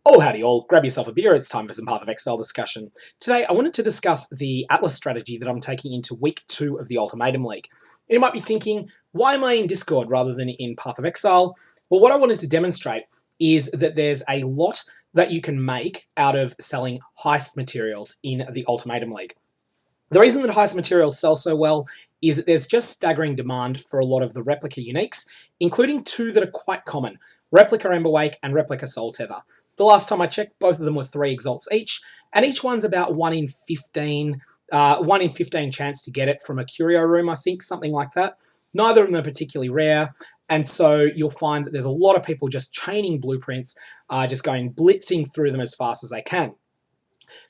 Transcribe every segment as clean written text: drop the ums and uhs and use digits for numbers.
Oh, howdy all. Grab yourself a beer. It's time for some Path of Exile discussion. Today, I wanted to discuss the Atlas strategy that I'm taking into week 2 of the Ultimatum League. You might be thinking, why am I in Discord rather than in Path of Exile? Well, what I wanted to demonstrate is that there's a lot that you can make out of selling heist materials in the Ultimatum League. The reason that heist materials sell so well is that there's just staggering demand for a lot of the replica uniques, including two that are quite common, Replica Emberwake and Replica Soul Tether. The last time I checked, both of them were 3 exalts each, and each one's about 1 in 15 chance to get it from a curio room, I think, something like that. Neither of them are particularly rare, and so you'll find that there's a lot of people just chaining blueprints, just going blitzing through them as fast as they can.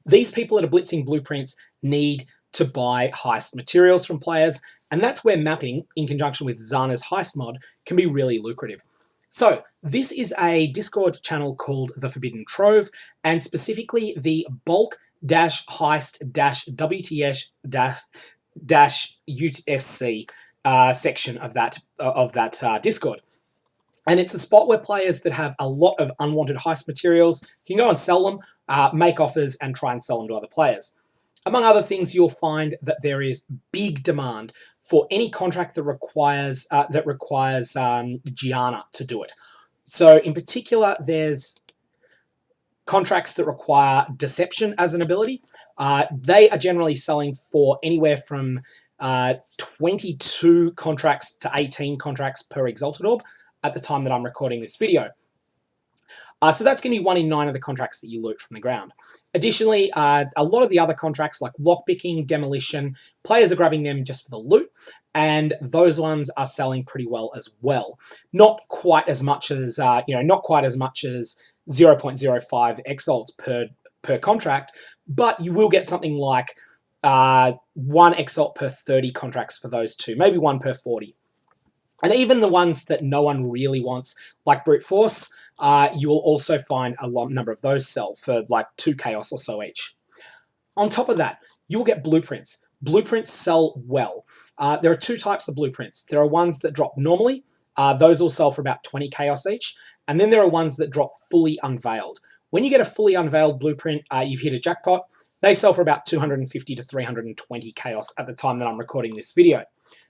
These people that are blitzing blueprints need to buy heist materials from players, and that's where mapping, in conjunction with Zana's heist mod, can be really lucrative. So this is a Discord channel called The Forbidden Trove, and specifically the bulk-heist-WTS-UTSC section of that Discord. And it's a spot where players that have a lot of unwanted heist materials can go and sell them, make offers, and try and sell them to other players. Among other things, you'll find that there is big demand for any contract that requires Gianna to do it. So in particular, there's contracts that require deception as an ability. They are generally selling for anywhere from 22 contracts to 18 contracts per Exalted Orb at the time that I'm recording this video. So that's going to be 1 in 9 of the contracts that you loot from the ground. Additionally, a lot of the other contracts like lockpicking, demolition, players are grabbing them just for the loot, and those ones are selling pretty well as well. Not quite as much as 0.05 exalts per contract, but you will get something like 1 exalt per 30 contracts for those two, maybe 1 per 40. And even the ones that no one really wants, like Brute Force, you will also find a number of those sell for like 2 chaos or so each. On top of that, you'll get blueprints. Blueprints sell well. There are 2 types of blueprints. There are ones that drop normally. Those will sell for about 20 chaos each. And then there are ones that drop fully unveiled. When you get a fully unveiled blueprint, you've hit a jackpot. They sell for about 250 to 320 chaos at the time that I'm recording this video.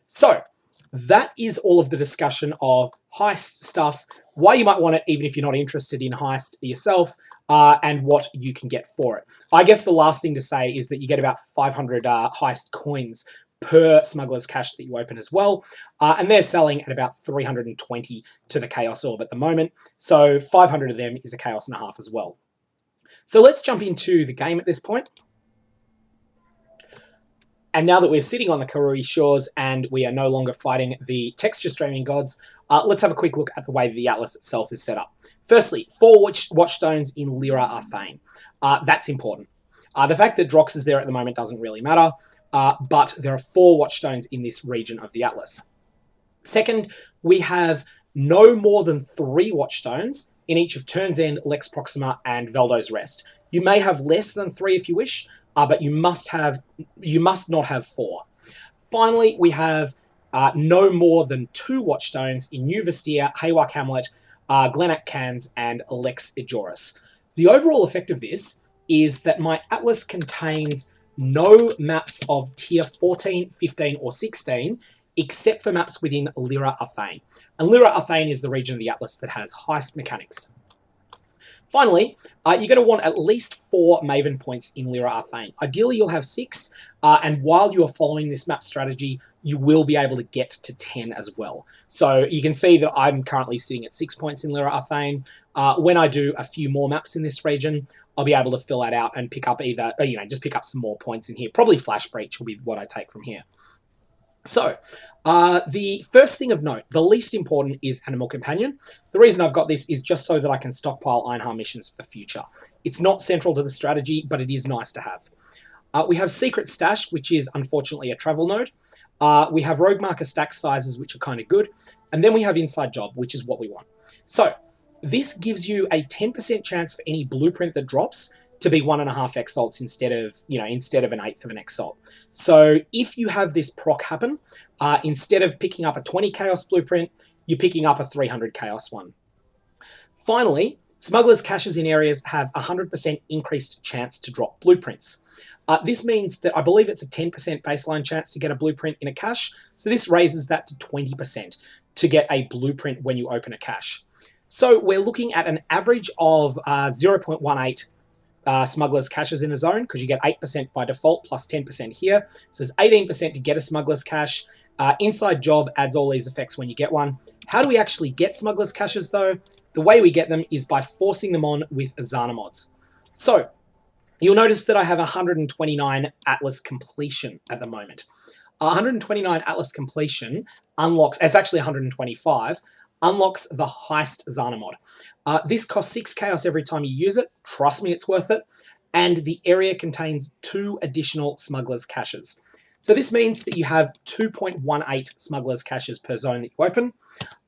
So that is all of the discussion of heist stuff, why you might want it even if you're not interested in heist yourself, and what you can get for it. I guess the last thing to say is that you get about 500 heist coins per smuggler's cache that you open as well, and they're selling at about 320 to the chaos orb at the moment, so 500 of them is a chaos and a half as well. So let's jump into the game at this point. And now that we're sitting on the Karui shores and we are no longer fighting the texture streaming gods, let's have a quick look at the way the Atlas itself is set up. Firstly, 4 watchstones in Lira Arthain. That's important. The fact that Drox is there at the moment doesn't really matter, but there are 4 watchstones in this region of the Atlas. Second, we have no more than 3 watchstones in each of Turn's End, Lex Proxima, and Veldo's Rest. You may have less than 3 if you wish, but you must not have 4. Finally, we have no more than 2 watchstones in New Vastir, Haewark Hamlet, Glennach Cans, and Lex Ejoris. The overall effect of this is that my Atlas contains no maps of tier 14, 15, or 16, except for maps within Lira Arthain. And Lira Arthain is the region of the Atlas that has heist mechanics. Finally, you're going to want at least 4 Maven Points in Lira Arthain. Ideally, you'll have 6, and while you are following this map strategy, you will be able to get to 10 as well. So you can see that I'm currently sitting at 6 points in Lira Arthain. When I do a few more maps in this region, I'll be able to fill that out and pick up either, just pick up some more points in here. Probably Flash Breach will be what I take from here. So, the first thing of note, the least important, is Animal Companion. The reason I've got this is just so that I can stockpile Einhar missions for the future. It's not central to the strategy, but it is nice to have. We have Secret Stash, which is unfortunately a travel node. We have Rogue Marker stack sizes, which are kind of good. And then we have Inside Job, which is what we want. So, this gives you a 10% chance for any blueprint that drops to be 1.5 exalts instead of an 1/8 of an exalt. So if you have this proc happen, instead of picking up a 20 chaos blueprint, you're picking up a 300 chaos one. Finally, Smugglers' caches in areas have 100% increased chance to drop blueprints. This means that I believe it's a 10% baseline chance to get a blueprint in a cache, so this raises that to 20% to get a blueprint when you open a cache. So we're looking at an average of 0.18 smugglers caches in a zone, because you get 8% by default plus 10% here. So it's 18% to get a smugglers cache. Inside job adds all these effects when you get one. How do we actually get smugglers caches though? The way we get them is by forcing them on with Zana mods. So you'll notice that I have 129 Atlas completion at the moment. 129 Atlas completion unlocks, it's actually 125, unlocks the Heist Zana mod. This costs 6 chaos every time you use it. Trust me, it's worth it. And the area contains 2 additional smugglers caches. So this means that you have 2.18 smugglers caches per zone that you open.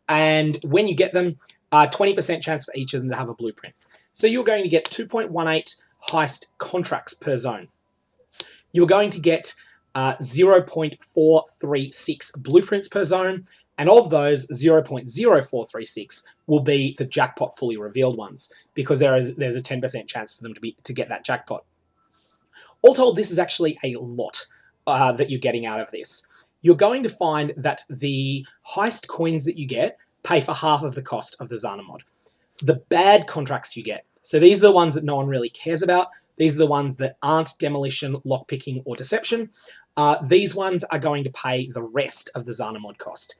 And when you get them, 20% chance for each of them to have a blueprint. So you're going to get 2.18 Heist contracts per zone. You're going to get 0.436 blueprints per zone, and of those, 0.0436 will be the jackpot fully revealed ones, because there's a 10% chance for them to get that jackpot. All told, this is actually a lot that you're getting out of this. You're going to find that the Heist coins that you get pay for half of the cost of the Zana mod. The bad contracts you get, so these are the ones that no one really cares about. These are the ones that aren't demolition, lockpicking, or deception. These ones are going to pay the rest of the Zana mod cost.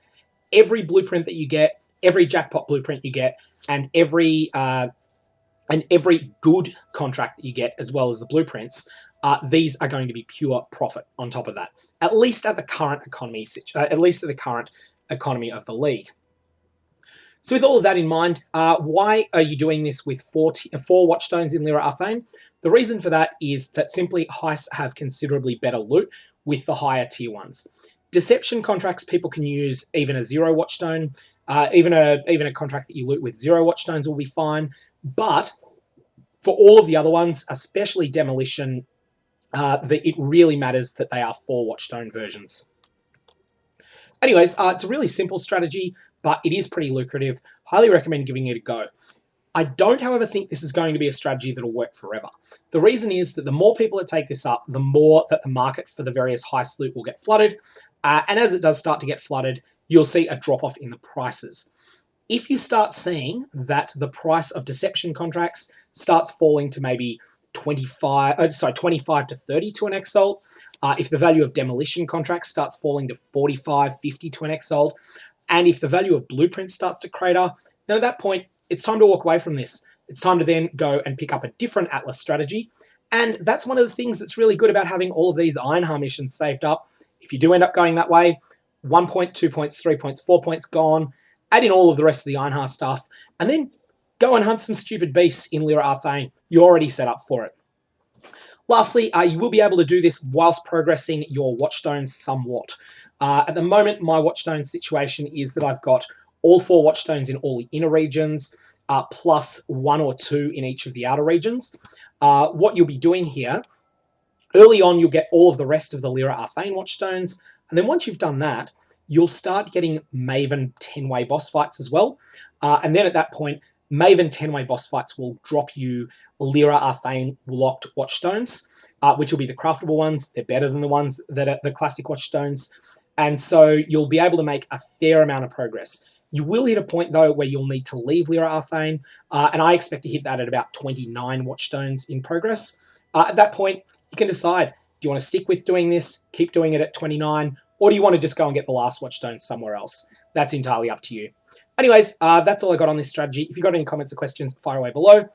Every blueprint that you get, every jackpot blueprint you get, and every good contract that you get, as well as the blueprints, these are going to be pure profit on top of that. At least at the current economy, of the league. So with all of that in mind, why are you doing this with 4 Watchstones in Lira Arthain? The reason for that is that simply heists have considerably better loot with the higher tier ones. Deception contracts people can use even a 0 Watchstone, even a contract that you loot with 0 Watchstones will be fine. But for all of the other ones, especially demolition, it really matters that they are 4 Watchstone versions. Anyways, it's a really simple strategy, but it is pretty lucrative. Highly recommend giving it a go. I don't, however, think this is going to be a strategy that'll work forever. The reason is that the more people that take this up, the more that the market for the various heist loot will get flooded. And as it does start to get flooded, you'll see a drop-off in the prices. If you start seeing that the price of deception contracts starts falling to maybe 25 to 30 to an X-Sold, if the value of demolition contracts starts falling to 45, 50 to an X-Sold, and if the value of blueprints starts to crater, then at that point, it's time to walk away from this. It's time to then go and pick up a different Atlas strategy. And that's one of the things that's really good about having all of these Einhar missions saved up. If you do end up going that way, 1 point, 2 points, 3 points, 4 points gone, add in all of the rest of the Einhar stuff, and then go and hunt some stupid beasts in Lira Arthain. You're already set up for it. Lastly, you will be able to do this whilst progressing your Watchstones somewhat. At the moment, my Watchstone situation is that I've got all 4 Watchstones in all the inner regions, plus 1 or 2 in each of the outer regions. What you'll be doing here, early on you'll get all of the rest of the Lira Arthain Watchstones, and then once you've done that, you'll start getting Maven 10-way boss fights as well. And then at that point, Maven 10-way boss fights will drop you Lira Arthain locked Watchstones, which will be the craftable ones. They're better than the ones that are the classic Watchstones. And so you'll be able to make a fair amount of progress. You will hit a point, though, where you'll need to leave Lira Arthain, and I expect to hit that at about 29 Watchstones in progress. At that point, you can decide, do you want to stick with doing this, keep doing it at 29, or do you want to just go and get the last Watchstone somewhere else? That's entirely up to you. Anyways, that's all I got on this strategy. If you've got any comments or questions, fire away below.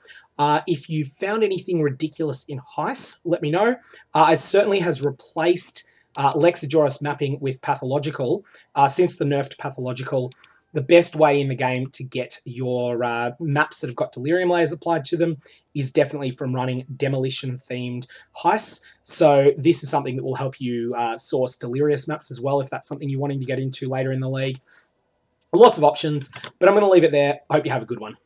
If you found anything ridiculous in Heist, let me know. It certainly has replaced Lex Ejoris mapping with Pathological. Since the nerfed Pathological, the best way in the game to get your maps that have got delirium layers applied to them is definitely from running demolition-themed heists. So this is something that will help you source delirious maps as well, if that's something you're wanting to get into later in the league. Lots of options, but I'm going to leave it there. I hope you have a good one.